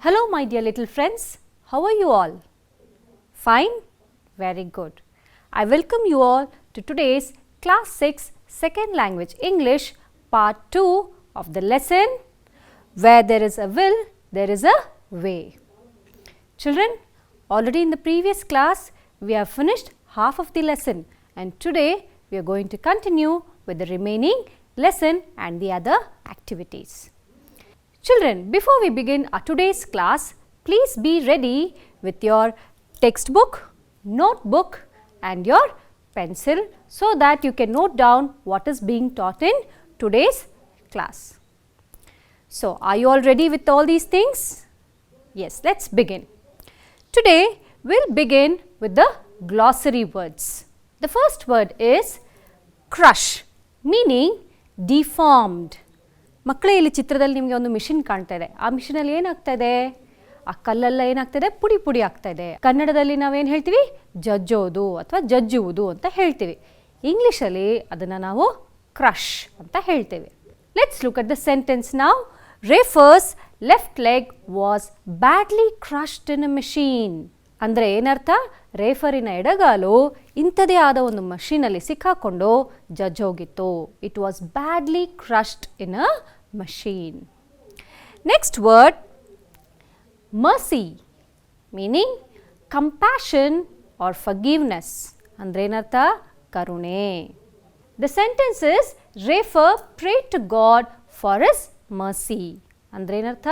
Hello my dear little friends, how are you all? Fine? Very good. I welcome you all to today's class 6 second language English part 2 of the lesson Where there is a will, there is a way. Children, already in the previous class we have finished half of the lesson and today we are going to continue with the remaining lesson and the other activities. Children, before we begin our today's class, please be ready with your textbook, notebook and your pencil so that you can note down what is being taught in today's class. So, are you all ready with all these things? Yes, let's begin. Today, we'll begin with the glossary words. The first word is crush, meaning deformed. ಮಕ್ಕಳೇ ಇಲ್ಲಿ ಚಿತ್ರದಲ್ಲಿ ನಿಮಗೆ ಒಂದು machine ಕಾಣ್ತಾ ಇದೆ. ಆ ಮಿಷಿನಲ್ಲಿ ಏನಾಗ್ತಾ ಇದೆ? ಆ ಕಲ್ಲೆಲ್ಲ ಏನಾಗ್ತಾ ಇದೆ? ಪುಡಿ ಪುಡಿ ಆಗ್ತಾ ಇದೆ. ಕನ್ನಡದಲ್ಲಿ ನಾವೇನು ಹೇಳ್ತೀವಿ? ಜಜ್ಜೋದು ಅಥವಾ ಜಜ್ಜುವುದು ಅಂತ ಹೇಳ್ತೀವಿ. ಇಂಗ್ಲಿಷಲ್ಲಿ ಅದನ್ನು ನಾವು ಕ್ರಶ್ ಅಂತ ಹೇಳ್ತೇವೆ. Let's look at the sentence now. Rafer's left leg was badly crushed in a machine. ಅಂದರೆ ಏನರ್ಥ? ರೇಫರಿನ ಎಡಗಾಲು ಇಂಥದೇ ಆದ ಒಂದು ಮಷೀನಲ್ಲಿ ಸಿಕ್ಕಾಕೊಂಡು ಜಜ್ಜೋಗಿತ್ತು. It was badly crushed in a machine. Next word mercy, meaning compassion or forgiveness. ಅಂದರೆ ಏನರ್ಥ? ಕರುಣೆ. The sentence is Rafer prayed to God for his mercy. ಅಂದರೆ ಏನರ್ಥ?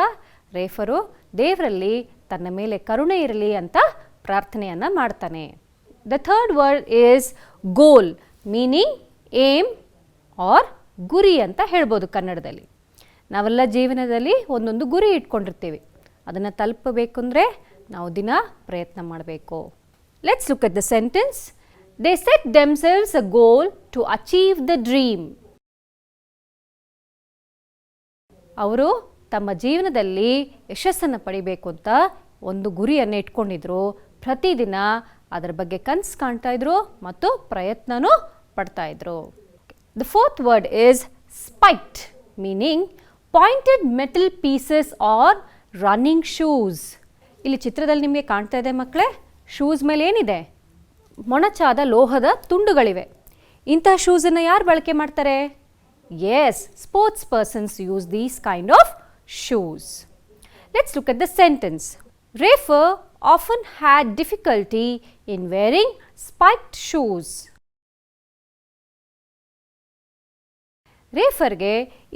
ರೇಫರು ದೇವರಲ್ಲಿ ತನ್ನ ಮೇಲೆ ಕರುಣೆ ಇರಲಿ ಅಂತ ಪ್ರಾರ್ಥನೆಯನ್ನು ಮಾಡ್ತಾನೆ. The third word is goal, meaning aim or ಗುರಿ ಅಂತ ಹೇಳ್ಬೋದು ಕನ್ನಡದಲ್ಲಿ. ನಾವೆಲ್ಲ ಜೀವನದಲ್ಲಿ ಒಂದೊಂದು ಗುರಿ ಇಟ್ಕೊಂಡಿರ್ತೀವಿ. ಅದನ್ನು ತಲುಪಬೇಕು ಅಂದರೆ ನಾವು ದಿನ ಪ್ರಯತ್ನ ಮಾಡಬೇಕು. Let's look at the sentence. They set themselves a goal to achieve the dream. ಅವರು ತಮ್ಮ ಜೀವನದಲ್ಲಿ ಯಶಸ್ಸನ್ನು ಪಡಿಬೇಕು ಅಂತ ಒಂದು ಗುರಿಯನ್ನು ಇಟ್ಕೊಂಡಿದ್ರು. ಪ್ರತಿದಿನ ಅದರ ಬಗ್ಗೆ ಕನಸು ಕಾಣ್ತಾ ಇದ್ರು ಮತ್ತು ಪ್ರಯತ್ನನೂ ಪಡ್ತಾ ಇದ್ರು. The fourth word is spiked, meaning pointed metal pieces or running shoes. ಇಲ್ಲಿ ಚಿತ್ರದಲ್ಲಿ ನಿಮಗೆ ಕಾಣ್ತಾ ಇದೆ ಮಕ್ಕಳೇ, ಶೂಸ್ ಮೇಲೆ ಏನಿದೆ? ಮೊನಚಾದ ಲೋಹದ ತುಂಡುಗಳಿವೆ. ಇಂತಹ ಶೂಸನ್ನು ಯಾರು ಬಳಕೆ ಮಾಡ್ತಾರೆ? Yes, sports persons use these kind of shoes. Let's look at the sentence. Rafer often had difficulty in wearing spiked shoes. ರೇಫರ್ಗೆ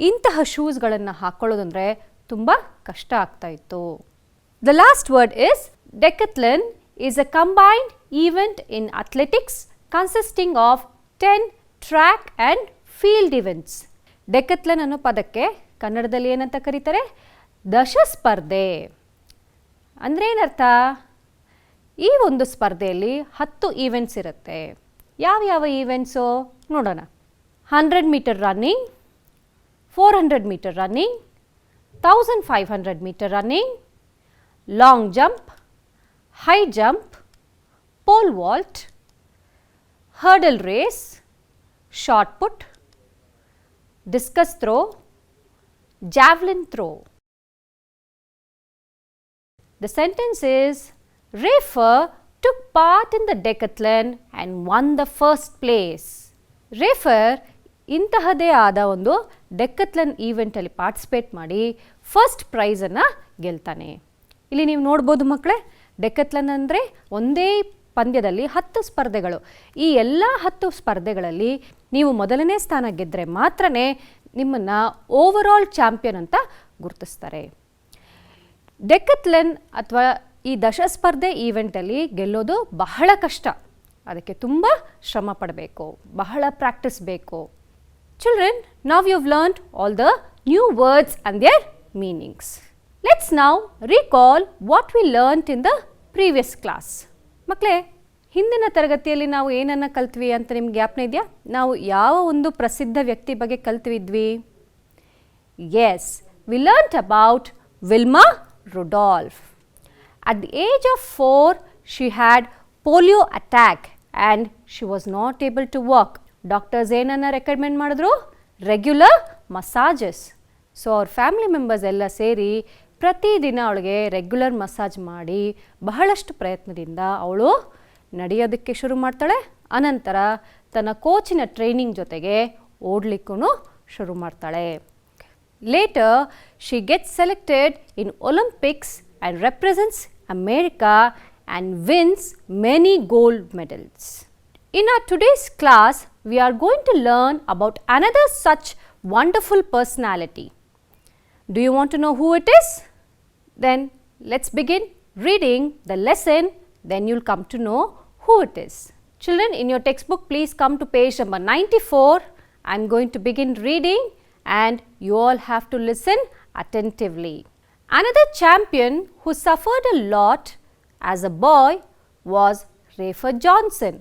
ಇಂತಹ ಶೂಸ್ಗಳನ್ನು ಹಾಕೊಳ್ಳೋದಂದ್ರೆ ತುಂಬ ಕಷ್ಟ ಆಗ್ತಾ ಇತ್ತು. The last word is decathlon is a combined event in athletics consisting of 10 track and field events. ಡೆಕತ್ಲನ್ ಅನ್ನೋ ಪದಕ್ಕೆ ಕನ್ನಡದಲ್ಲಿ ಏನಂತ ಕರೀತಾರೆ? ದಶಸ್ಪರ್ಧೆ. ಅಂದರೆ ಏನರ್ಥ? ಈ ಒಂದು ಸ್ಪರ್ಧೆಯಲ್ಲಿ 10 ಈವೆಂಟ್ಸ್ ಇರುತ್ತೆ. ಯಾವ ಈವೆಂಟ್ಸು ನೋಡೋಣ. 100 metre running, 400 metre running, 1500 metre running, long jump, high jump, pole vault, hurdle race, shot put, discus throw, javelin throw. The sentence is Rafer took part in the decathlon and won the first place. Rafer ಇಂತಹದೇ ಆದ ಒಂದು ಡೆಕತ್ಲನ್ ಈವೆಂಟಲ್ಲಿ participate ಮಾಡಿ first ಪ್ರೈಸನ್ನು ಗೆಲ್ತಾನೆ. ಇಲ್ಲಿ ನೀವು ನೋಡ್ಬೋದು ಮಕ್ಕಳೇ, ಡೆಕತ್ಲನ್ ಅಂದರೆ ಒಂದೇ ಪಂದ್ಯದಲ್ಲಿ 10 ಸ್ಪರ್ಧೆಗಳು. ಈ ಎಲ್ಲ 10 ಸ್ಪರ್ಧೆಗಳಲ್ಲಿ ನೀವು ಮೊದಲನೇ ಸ್ಥಾನ ಗೆದ್ದರೆ ಮಾತ್ರ ನಿಮ್ಮನ್ನು ಓವರಾಲ್ ಚಾಂಪಿಯನ್ ಅಂತ ಗುರುತಿಸ್ತಾರೆ. ಡೆಕತ್ಲನ್ ಅಥವಾ ಈ ದಶಸ್ಪರ್ಧೆ ಈವೆಂಟಲ್ಲಿ ಗೆಲ್ಲೋದು ಬಹಳ ಕಷ್ಟ. ಅದಕ್ಕೆ ತುಂಬ ಶ್ರಮ ಪಡಬೇಕು, ಬಹಳ ಪ್ರಾಕ್ಟೀಸ್ ಬೇಕು. Children, now you have learned all the new words and their meanings. Let's now recall what we learned in the previous class. ಮಕ್ಕಳೇ, ಹಿಂದಿನ ತರಗತಿಯಲ್ಲಿ ನಾವು ಏನನ್ನು ಕಲ್ತ್ವಿ ಅಂತ ನಿಮ್ಗೆ ಜ್ಞಾಪನ ಇದೆಯಾ? ನಾವು ಯಾವ ಒಂದು ಪ್ರಸಿದ್ಧ ವ್ಯಕ್ತಿ ಬಗ್ಗೆ ಕಲ್ತಿದ್ವಿ? Yes, we learned about Wilma Rudolph. At the age of 4 she had polio attack and she was not able to walk. Doctors ಏನನ್ನು ರೆಕಮೆಂಡ್ ಮಾಡಿದ್ರು? Regular massages. ಸೊ ಅವ್ರ ಫ್ಯಾಮಿಲಿ ಮೆಂಬರ್ಸ್ ಎಲ್ಲ ಸೇರಿ ಪ್ರತಿದಿನ ಅವಳಿಗೆ ರೆಗ್ಯುಲರ್ ಮಸಾಜ್ ಮಾಡಿ ಬಹಳಷ್ಟು ಪ್ರಯತ್ನದಿಂದ ಅವಳು ನಡೆಯೋದಕ್ಕೆ ಶುರು ಮಾಡ್ತಾಳೆ. ಅನಂತರ ತನ್ನ ಕೋಚಿನ ಟ್ರೈನಿಂಗ್ ಜೊತೆಗೆ ಓಡಲಿಕ್ಕೂ ಶುರು ಮಾಡ್ತಾಳೆ. Later she gets selected in Olympics and represents America and wins many gold medals. In our today's class, we are going to learn about another such wonderful personality. Do you want to know who it is? Then let's begin reading the lesson, then you'll come to know who it is. Children, in your textbook, please come to page number 94. I'm going to begin reading and you all have to listen attentively. Another champion who suffered a lot as a boy was Rafer Johnson.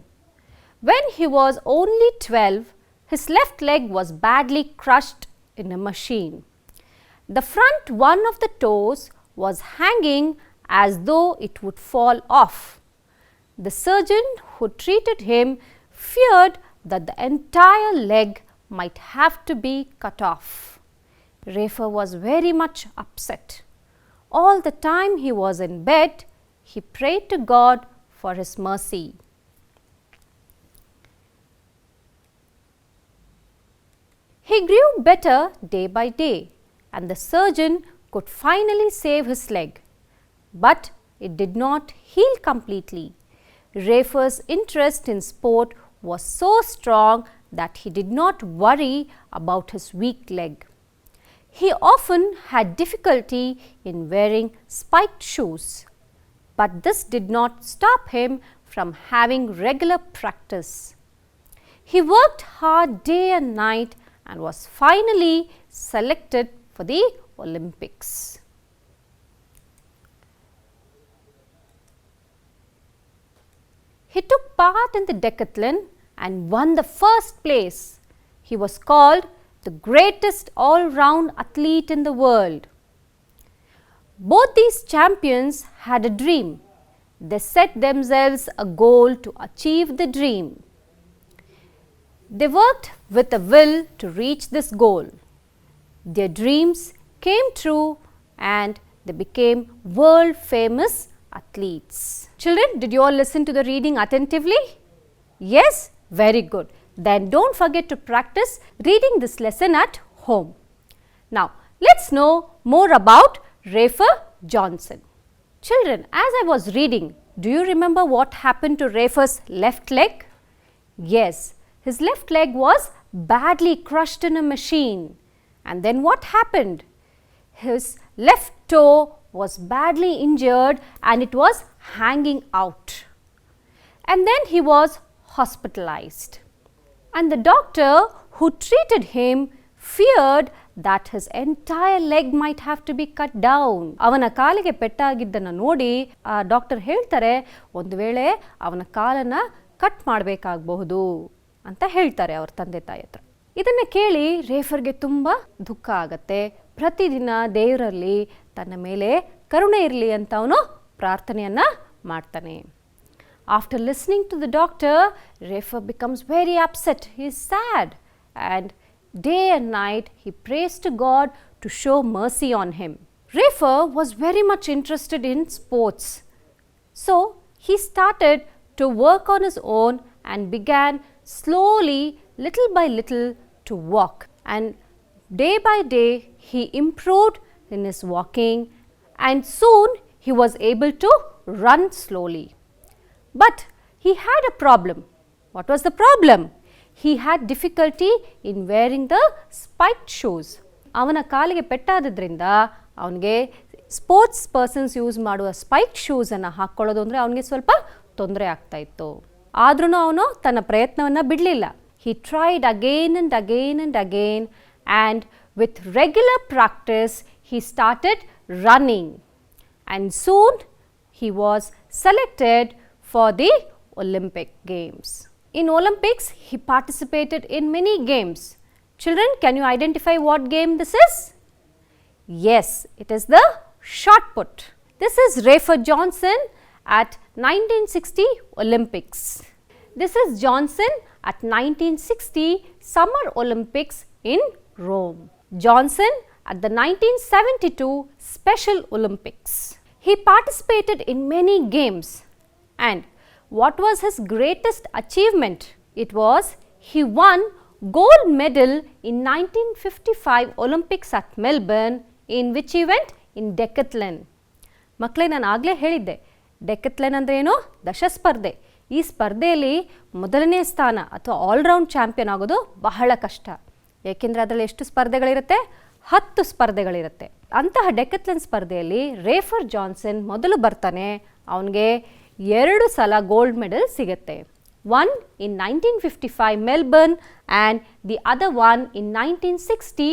When he was only 12, his left leg was badly crushed in a machine. The front one of the toes was hanging as though it would fall off. The surgeon who treated him feared that the entire leg might have to be cut off. Rafer was very much upset. All the time he was in bed, he prayed to God for his mercy. He grew better day by day and the surgeon could finally save his leg. But it did not heal completely. Rafer's interest in sport was so strong that he did not worry about his weak leg. He often had difficulty in wearing spiked shoes. But this did not stop him from having regular practice. He worked hard day and night and was finally selected for the Olympics. He took part in the decathlon and won the first place. He was called the greatest all-round athlete in the world. Both these champions had a dream. They set themselves a goal to achieve the dream. They worked with a will to reach this goal. Their dreams came true and they became world famous athletes. Children, did you all listen to the reading attentively? Yes? Very good. Then don't forget to practice reading this lesson at home. Now, let's know more about Rafer Johnson. Children, as I was reading, do you remember what happened to Rafer's left leg? Yes, his left leg was badly crushed in a machine. And then what happened? His left toe was badly injured and it was hanging out. And then he was hospitalized. And the doctor who treated him feared that his entire leg might have to be cut down. ಅವನ ಕಾಲಿಗೆ ಪೆಟ್ಟಾಗಿದ್ದನ್ನು ನೋಡಿ ಆ doctor ಹೇಳ್ತಾರೆ, ಒಂದು ವೇಳೆ ಅವನ ಕಾಲನ್ನು cut ಮಾಡಬೇಕಾಗಬಹುದು ಅಂತ ಹೇಳ್ತಾರೆ ಅವ್ರ ತಂದೆ ತಾಯಿ ಹತ್ರ. ಇದನ್ನು ಕೇಳಿ ರೇಫರ್ಗೆ ತುಂಬ ದುಃಖ ಆಗತ್ತೆ. ಪ್ರತಿದಿನ ದೇವರಲ್ಲಿ ತನ್ನ ಮೇಲೆ ಕರುಣೆ ಇರಲಿ ಅಂತ ಅವನು ಪ್ರಾರ್ಥನೆಯನ್ನು ಮಾಡ್ತಾನೆ. After listening to the doctor, Rafer becomes very upset. He is sad and day and night he prays to God to show mercy on him. Rafer was very much interested in sports. So he started to work on his own and began slowly, little by little, to walk. And day by day he improved in his walking and soon he was able to run slowly. But he had a problem. What was the problem? He had difficulty in wearing the spiked shoes. ಅವನ ಕಾಲಿಗೆ ಪೆಟ್ಟಾದ್ರಿಂದ ಅವನಿಗೆ sports persons use ಮಾಡುವ spike ಶೂಸನ್ನು ಹಾಕ್ಕೊಳ್ಳೋದು ಅಂದರೆ ಅವನಿಗೆ ಸ್ವಲ್ಪ ತೊಂದರೆ ಆಗ್ತಾ ಇತ್ತು. ಆದ್ರೂ ಅವನು ತನ್ನ ಪ್ರಯತ್ನವನ್ನು ಬಿಡಲಿಲ್ಲ. He tried again and again and again and with regular practice he started running and soon he was selected for the Olympic Games. In Olympics, he participated in many games. Children, can you identify what game this is? Yes, it is the shot put. This is Rafer Johnson at 1960 Olympics. This is Johnson at 1960 Summer Olympics in Rome. Johnson at the 1972 Special Olympics. He participated in many games, and what was his greatest achievement? It was he won gold medal in 1955 Olympics at Melbourne. In which event? In decathlon. ಮಕ್ಕಳೇ ನಾನು ಆಗಲೇ ಹೇಳಿದ್ದೆ, ಡೆಕತ್ಲನ್ ಅಂದರೆ ಏನು? ದಶಸ್ಪರ್ಧೆ. ಈ ಸ್ಪರ್ಧೆಯಲ್ಲಿ ಮೊದಲನೇ ಸ್ಥಾನ ಅಥವಾ ಆಲ್ರೌಂಡ್ ಚಾಂಪಿಯನ್ ಆಗೋದು ಬಹಳ ಕಷ್ಟ. ಏಕೆಂದರೆ ಅದರಲ್ಲಿ ಎಷ್ಟು ಸ್ಪರ್ಧೆಗಳಿರುತ್ತೆ? 10 ಸ್ಪರ್ಧೆಗಳಿರುತ್ತೆ. ಅಂತಹ ಡೆಕತ್ಲನ್ ಸ್ಪರ್ಧೆಯಲ್ಲಿ ರೇಫರ್ ಜಾನ್ಸನ್ ಮೊದಲು ಬರ್ತಾನೆ. ಅವನಿಗೆ 2 ಸಲ ಗೋಲ್ಡ್ ಮೆಡಲ್ ಸಿಗುತ್ತೆ. One in 1955 Melbourne and the other one in 1960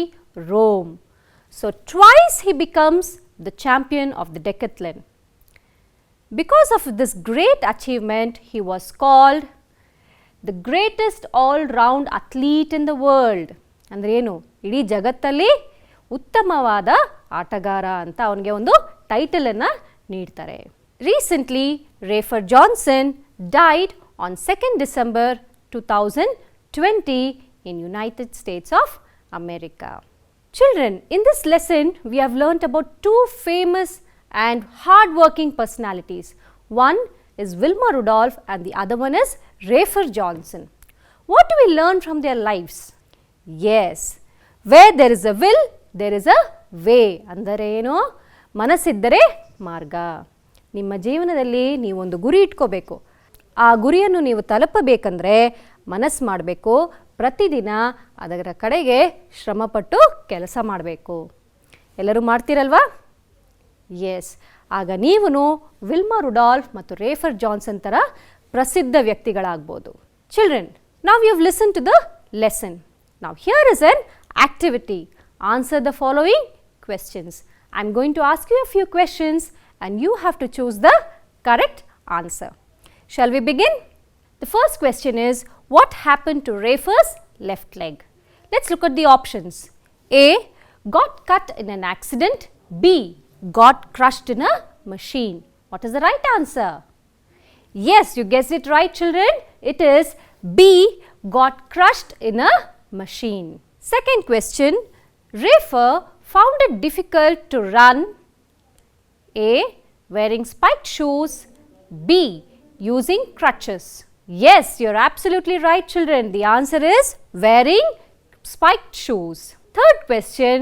Rome. So twice he becomes the champion of the decathlon. Because of this great achievement, he was called the greatest all-round athlete in the world. ಅಂದರೆ ಏನು? ಇಡೀ ಜಗತ್ತಲ್ಲಿ ಉತ್ತಮವಾದ ಆಟಗಾರ ಅಂತ ಅವನಿಗೆ ಒಂದು ಟೈಟಲನ್ನು ನೀಡ್ತಾರೆ. Recently, Rafer Johnson died on 2nd December 2020 in United States of America. Children, in this lesson, we have learnt about 2 famous and hard-working personalities. One is Wilma Rudolph and the other one is Rafer Johnson. What do we learn from their lives? Yes, where there is a will, there is a way. ಅಂದರೆ ಏನು? ಮನಸ್ಸಿದ್ದರೆ ಮಾರ್ಗ. ನಿಮ್ಮ ಜೀವನದಲ್ಲಿ ನೀವೊಂದು ಗುರಿ ಇಟ್ಕೋಬೇಕು. ಆ ಗುರಿಯನ್ನು ನೀವು ತಲುಪಬೇಕಂದ್ರೆ ಮನಸ್ಸು ಮಾಡಬೇಕು. ಪ್ರತಿದಿನ ಅದರ ಕಡೆಗೆ ಶ್ರಮಪಟ್ಟು ಕೆಲಸ ಮಾಡಬೇಕು. ಎಲ್ಲರೂ ಮಾಡ್ತೀರಲ್ವಾ? ಎಸ್. ಆಗ ನೀವು ವಿಲ್ಮಾ ರುಡಾಲ್ಫ್ ಮತ್ತು ರೇಫರ್ ಜಾನ್ಸನ್ ಥರ ಪ್ರಸಿದ್ಧ ವ್ಯಕ್ತಿಗಳಾಗ್ಬೋದು. ಚಿಲ್ಡ್ರನ್, ನಾವು you have listen to the lesson. ನಾವು here is an activity. Answer the following questions. I am going to ask you a few questions and you have to choose the correct answer. Shall we begin? The first question is, what happened to Rafer's left leg? Let's look at the options. A. Got cut in an accident. B. Got crushed in a machine. What is the right answer? Yes, you guessed it right, children. It is B. Got crushed in a machine. Second question. Rafer found it difficult to run. A. Wearing spiked shoes. B. Using crutches. Yes, you're absolutely right, children. The answer is wearing spiked shoes. Third question.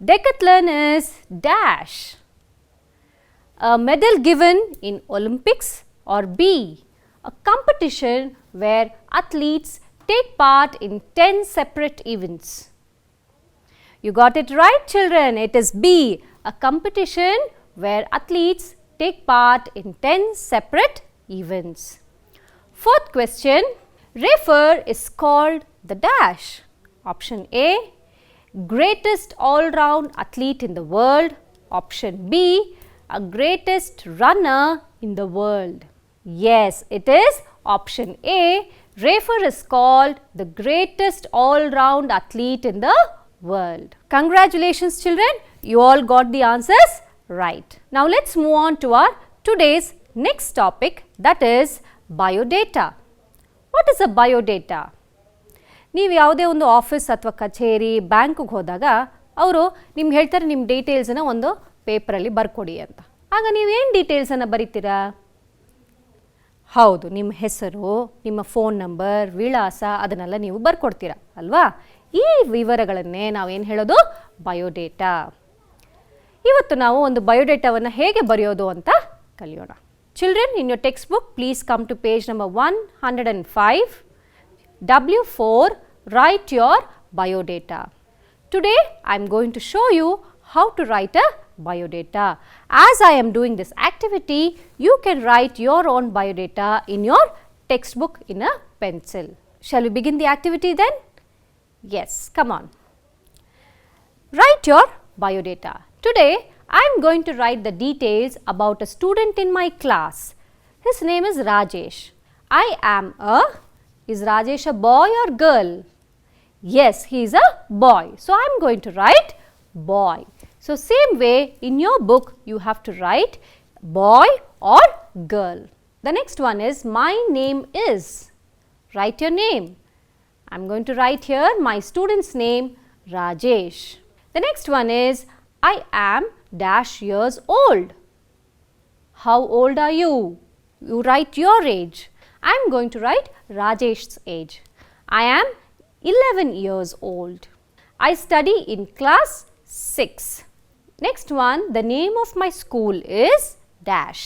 Decathlon is dash. A medal given in Olympics, or B. A competition where athletes take part in 10 separate events. You got it right, children. It is B. A competition where athletes take part in 10 separate events. Fourth question. Rafer is called the dash. Option A. Greatest all-round athlete in the world. Option B. A greatest runner in the world. Yes, it is option A. Rafer is called the greatest all-round athlete in the world. Congratulations, children. You all got the answers right. Now let's move on to our today's next topic, that is biodata. What is a biodata? ನೀವು ಯಾವುದೇ ಒಂದು office ಅಥವಾ ಕಚೇರಿ ಬ್ಯಾಂಕ್ಗೆ ಹೋದಾಗ ಅವರು ನಿಮ್ಗೆ ಹೇಳ್ತಾರೆ ನಿಮ್ಮ ಡೀಟೇಲ್ಸನ್ನು ಒಂದು ಪೇಪರಲ್ಲಿ ಬರ್ಕೊಡಿ ಅಂತ. ಆಗ ನೀವೇನು ಡೀಟೇಲ್ಸನ್ನು ಬರೀತೀರಾ? ಹೌದು, ನಿಮ್ಮ ಹೆಸರು, ನಿಮ್ಮ ಫೋನ್ ನಂಬರ್, ವಿಳಾಸ ಅದನ್ನೆಲ್ಲ ನೀವು ಬರ್ಕೊಡ್ತೀರಾ ಅಲ್ವಾ? ಈ ವಿವರಗಳನ್ನೇ ನಾವೇನು ಹೇಳೋದು? ಬಯೋಡೇಟಾ. ಇವತ್ತು ನಾವು ಒಂದು ಬಯೋಡೇಟಾವನ್ನು ಹೇಗೆ ಬರೆಯೋದು ಅಂತ ಕಲಿಯೋಣ. Children, in your textbook please come to page number 105. W4, write your biodata. Today I am going to show you how to write a biodata. As I am doing this activity, you can write your own biodata in your textbook in a pencil. Shall we begin the activity then? Yes, come on. Write your biodata. Today I am going to write the details about a student in my class. His name is Rajesh. I am a Is Rajesh a boy or girl? Yes, he is a boy. So I am going to write boy. So same way in your book you have to write boy or girl. The next one is my name is. Write your name. I am going to write here my student's name Rajesh. The next one is I am dash years old. How old are you? You write your age. I am going to write Rajesh's age. I am 11 years old. I study in class 6. Next one, the name of my school is dash.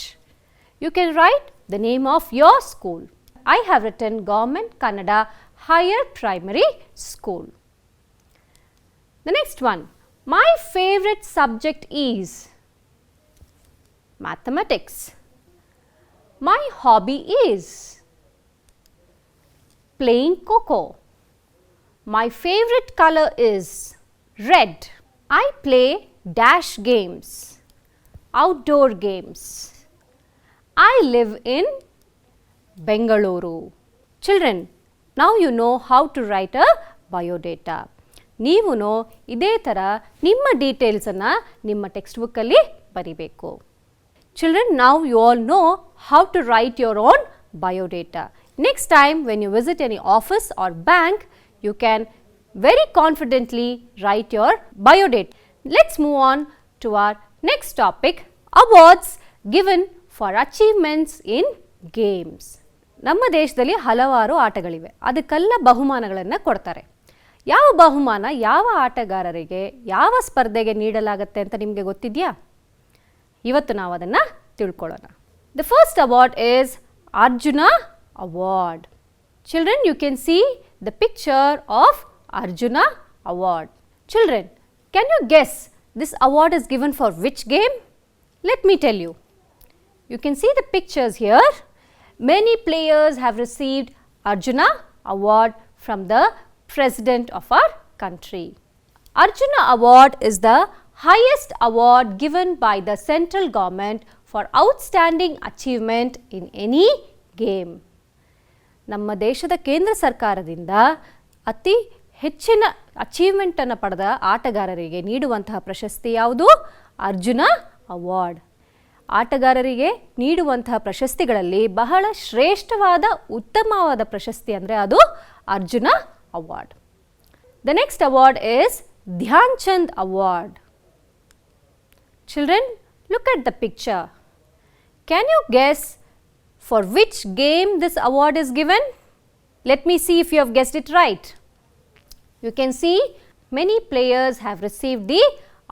You can write the name of your school. I have written Government Kannada Higher Primary School. The next one, my favorite subject is mathematics. My hobby is playing Coco. My favorite color is red. I play dash games, outdoor games. I live in Bengaluru. Children, now you know how to write a biodata. ನೀವುನು ಇದೇ ಥರ ನಿಮ್ಮ ಡೀಟೇಲ್ಸನ್ನು ನಿಮ್ಮ text ಬುಕ್ಕಲ್ಲಿ ಬರಿಬೇಕು. Children, now you all know how to write your own biodata. Next time when you visit any office or bank, you can very confidently write your biodata. Let's move on to our next topic, awards given for achievements in games. ನಮ್ಮ ದೇಶದಲ್ಲಿ ಹಲವಾರು ಆಟಗಳಿವೆ, ಅದಕ್ಕೆಲ್ಲ ಬಹುಮಾನಗಳನ್ನು ಕೊಡ್ತಾರೆ. ಯಾವ ಬಹುಮಾನ ಯಾವ ಆಟಗಾರರಿಗೆ ಯಾವ ಸ್ಪರ್ಧೆಗೆ ನೀಡಲಾಗುತ್ತೆ ಅಂತ ನಿಮಗೆ ಗೊತ್ತಿದೆಯಾ? ಇವತ್ತು ನಾವು ಅದನ್ನು ತಿಳ್ಕೊಳ್ಳೋಣ. The first award is Arjuna Award. Children, you can see the picture of Arjuna Award. Children, can you guess this award is given for which game? Let me tell you. You can see the pictures here. Many players have received Arjuna Award from the President of our country. Arjuna Award is the highest award given by the central government for outstanding achievement in any game. ನಮ್ಮ ದೇಶದ ಕೇಂದ್ರ ಸರ್ಕಾರದಿಂದ ಅತಿ ಹೆಚ್ಚಿನ ಅಚೀವ್ಮೆಂಟನ್ನು ಪಡೆದ ಆಟಗಾರರಿಗೆ ನೀಡುವಂತಹ ಪ್ರಶಸ್ತಿ ಯಾವುದು? ಅರ್ಜುನ ಅವಾರ್ಡ್. ಆಟಗಾರರಿಗೆ ನೀಡುವಂತಹ ಪ್ರಶಸ್ತಿಗಳಲ್ಲಿ ಬಹಳ ಶ್ರೇಷ್ಠವಾದ ಉತ್ತಮವಾದ ಪ್ರಶಸ್ತಿ ಅಂದರೆ ಅದು Arjuna award. The next award is Dhyan Chand Award. Children, look at the picture. Can you guess for which game this award is given? Let me see if you have guessed it right. You can see many players have received the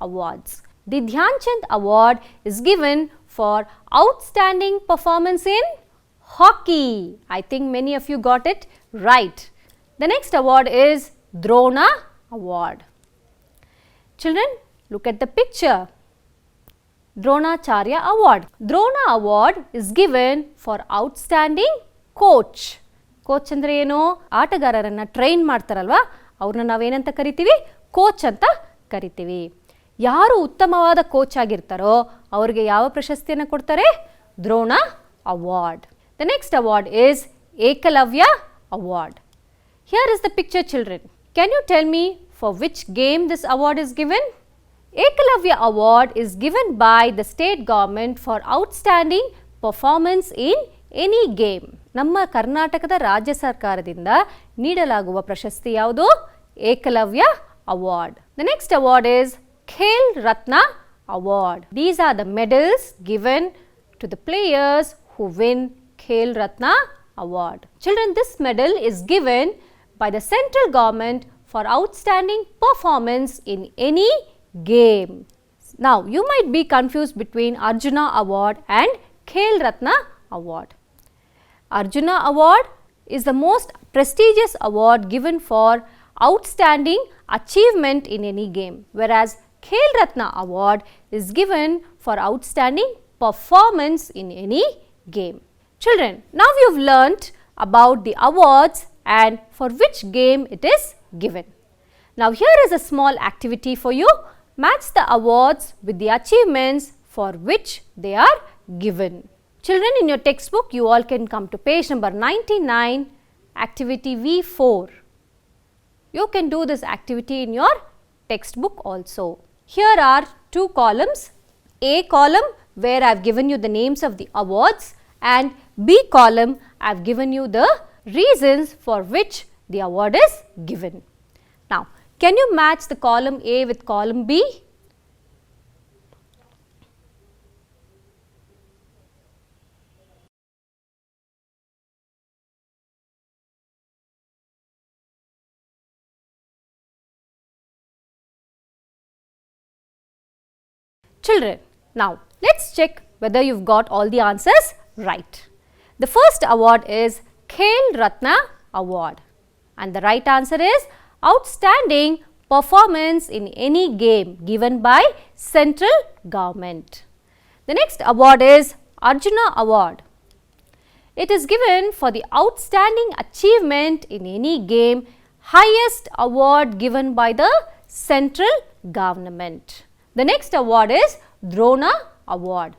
awards. The Dhyan Chand Award is given for outstanding performance in hockey. I think many of you got it right. The next award is Drona Award. Children, look at the picture. Dronacharya Award. Drona Award is given for outstanding coach. Coach ಅಂದರೆ ಏನು? ಆಟಗಾರರನ್ನು train ಮಾಡ್ತಾರಲ್ವ, ಅವ್ರನ್ನ ನಾವೇನಂತ ಕರಿತೀವಿ? Coach ಅಂತ ಕರಿತೀವಿ. ಯಾರು ಉತ್ತಮವಾದ ಕೋಚ್ ಆಗಿರ್ತಾರೋ ಅವ್ರಿಗೆ ಯಾವ ಪ್ರಶಸ್ತಿಯನ್ನು ಕೊಡ್ತಾರೆ? Drona award. The next award is Ekalavya Award. Here is the picture, children. Can you tell me for which game this award is given? Ekalavya Award is given by the state government for outstanding performance in any game. ನಮ್ಮ ಕರ್ನಾಟಕದ ರಾಜ್ಯ ಸರ್ಕಾರದಿಂದ ನೀಡಲಾಗುವ ಪ್ರಶಸ್ತಿ ಯಾವುದು? Ekalavya award. The next award is Khel Ratna Award. These are the medals given to the players who win Khel Ratna Award. Children, this medal is given by the central government for outstanding performance in any game. Now, you might be confused between Arjuna Award and Khel Ratna Award. Arjuna Award is the most prestigious award given for outstanding achievement in any game, whereas Khel Ratna Award is given for outstanding performance in any game. Children, now we have learnt about the awards and for which game it is given. Now here is a small activity for you. Match the awards with the achievements for which they are given. Children, in your textbook you all can come to page number 99, activity V4. You can do this activity in your textbook also. Here are two columns. A column where I have given you the names of the awards, and B column I have given you the reasons for which the award is given. Now, Can you match the column A with column B? Children, now let's check whether you've got all the answers right. The first award is Khel Ratna Award, and the right answer is Outstanding Performance in Any Game given by Central Government. The next award is Arjuna Award. It is given for the outstanding achievement in any game, highest award given by the Central Government. The next award is Drona Award.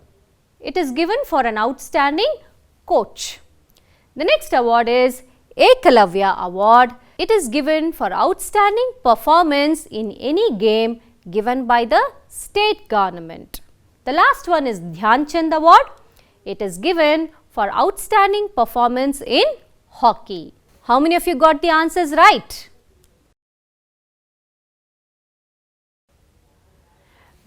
It is given for an outstanding coach. The next award is Ekalavya Award. It is given for outstanding performance in any game given by the state government. The last one is Dhyan Chand Award. It is given for outstanding performance in hockey. How many of you got the answers right?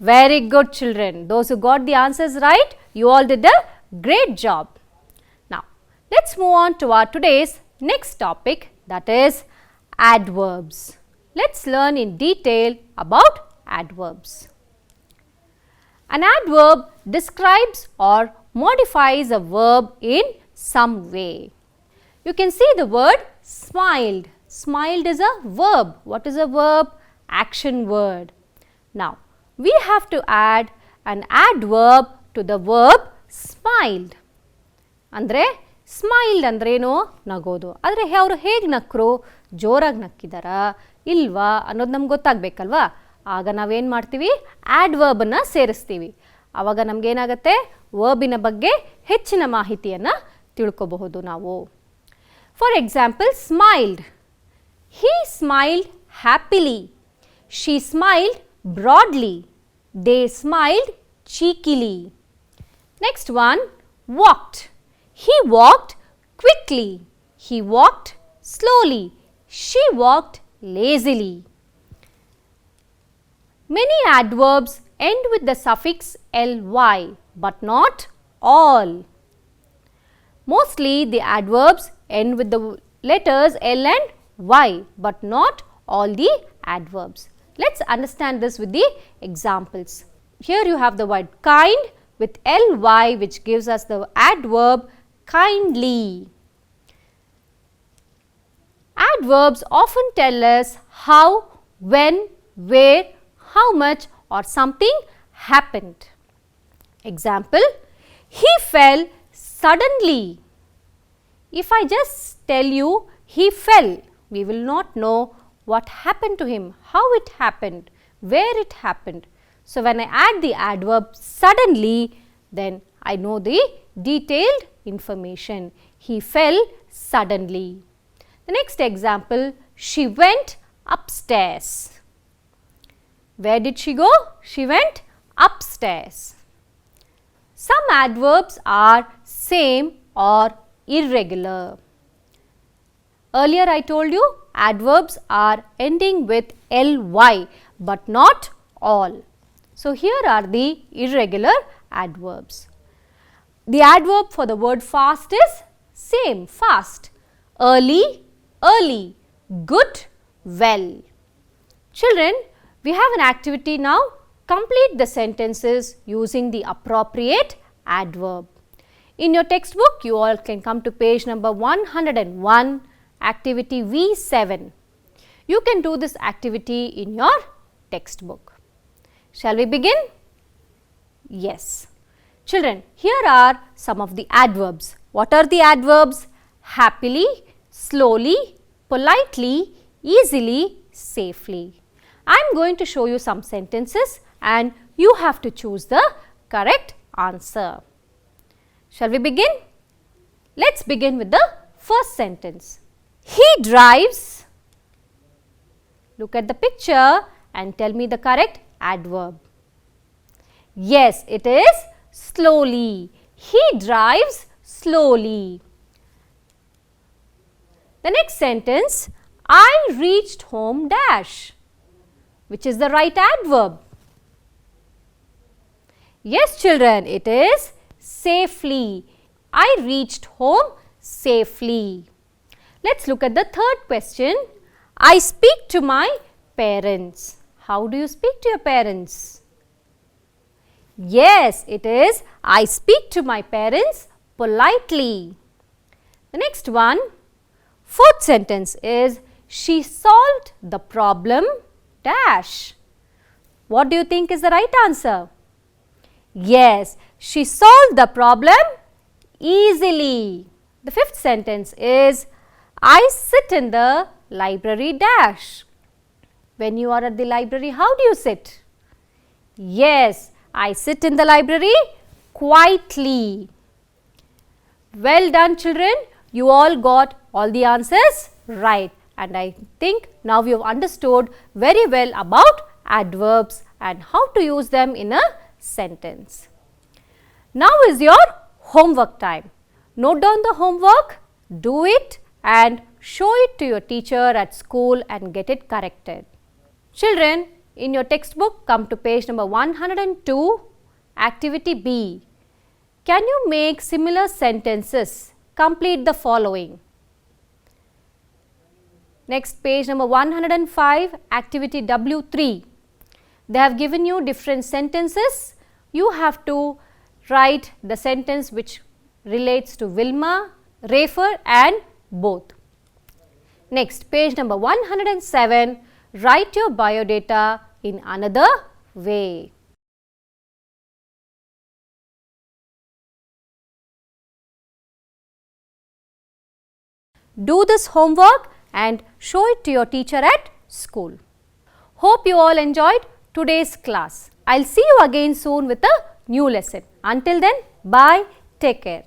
Very good, children. Those who got the answers right, you all did a great job. Now, let's move on to our today's next topic, that is adverbs. Let's learn in detail about adverbs. An adverb describes or modifies a verb in some way. You can see the word smiled. Smiled is a verb. What is a verb? Action word. Now, we have to add an adverb to the verb smiled. Andre smiled ಅಂದ್ರೇನು ನಗೋದು. ಆದರೆ ಅವರು ಹೇಗೆ ನಕ್ಕರು, ಜೋರಾಗಿ ನಕ್ಕಿದಾರಾ ಇಲ್ವಾ ಅನ್ನೋದು ನಮ್ಗೆ ಗೊತ್ತಾಗಬೇಕಲ್ವಾ. ಆಗ ನಾವೇನು ಮಾಡ್ತೀವಿ, ಆಡ್ವರ್ಬನ್ನು ಸೇರಿಸ್ತೀವಿ. ಆವಾಗ ನಮಗೇನಾಗುತ್ತೆ, ವರ್ಬಿನ ಬಗ್ಗೆ ಹೆಚ್ಚಿನ ಮಾಹಿತಿಯನ್ನು ತಿಳ್ಕೋಬಹುದು ನಾವು. For example, smiled. He smiled happily. She smiled broadly. They smiled cheekily. Next one, walked. He walked quickly. He walked slowly. She walked lazily. Many adverbs end with the suffix ly, but not all. Mostly the adverbs end with the letters L and Y, but not all the adverbs. Let's understand this with the examples. Here you have the word kind with ly, which gives us the adverb kindly. Adverbs often tell us how, when, where, how much or something happened. Example, he fell suddenly. If I just tell you he fell, we will not know what happened to him, how it happened, where it happened. So, when I add the adverb suddenly, then I know the detailed information. He fell suddenly. The next example, she went upstairs. Where did she go? She went upstairs. Some adverbs are same or irregular. Earlier I told you adverbs are ending with ly, but not all. So, here are the irregular adverbs. The adverb for the word fast is same, fast. Early, early. Good, well. Children, we have an activity now. Complete the sentences using the appropriate adverb. In your textbook, you all can come to page number 101, activity V7. You can do this activity in your textbook. Shall we begin? Yes. Children, here are some of the adverbs. What are the adverbs? Happily, slowly, politely, easily, safely. I am going to show you some sentences and you have to choose the correct answer. Shall we begin? Let's begin with the first sentence. He drives. Look at the picture and tell me the correct adverb. Yes, it is slowly. He drives slowly. The next sentence, I reached home dash. which is the right adverb? Yes, children, it is safely. I reached home safely. Let's look at the third question. I speak to my parents. How do you speak to your parents? Yes, it is I speak to my parents politely. The next one, fourth sentence is she solved the problem dash. What do you think is the right answer? Yes, she solved the problem easily. The fifth sentence is I sit in the library dash. When you are at the library, how do you sit? Yes, I sit in the library quietly. Well done, children. You all got all the answers right. And I think now you have understood very well about adverbs and how to use them in a sentence. Now is your homework time. Note down the homework, do it and show it to your teacher at school and get it corrected. Children, in your textbook, come to page number 102, activity B. Can you make similar sentences? Complete the following. Next, page number 105, activity W3. They have given you different sentences. You have to write the sentence which relates to Wilma, Rafer and both. Next, page number 107, write your biodata in another way. Do this homework and show it to your teacher at school. Hope you all enjoyed today's class. I'll see you again soon with a new lesson. Until then, bye, take care.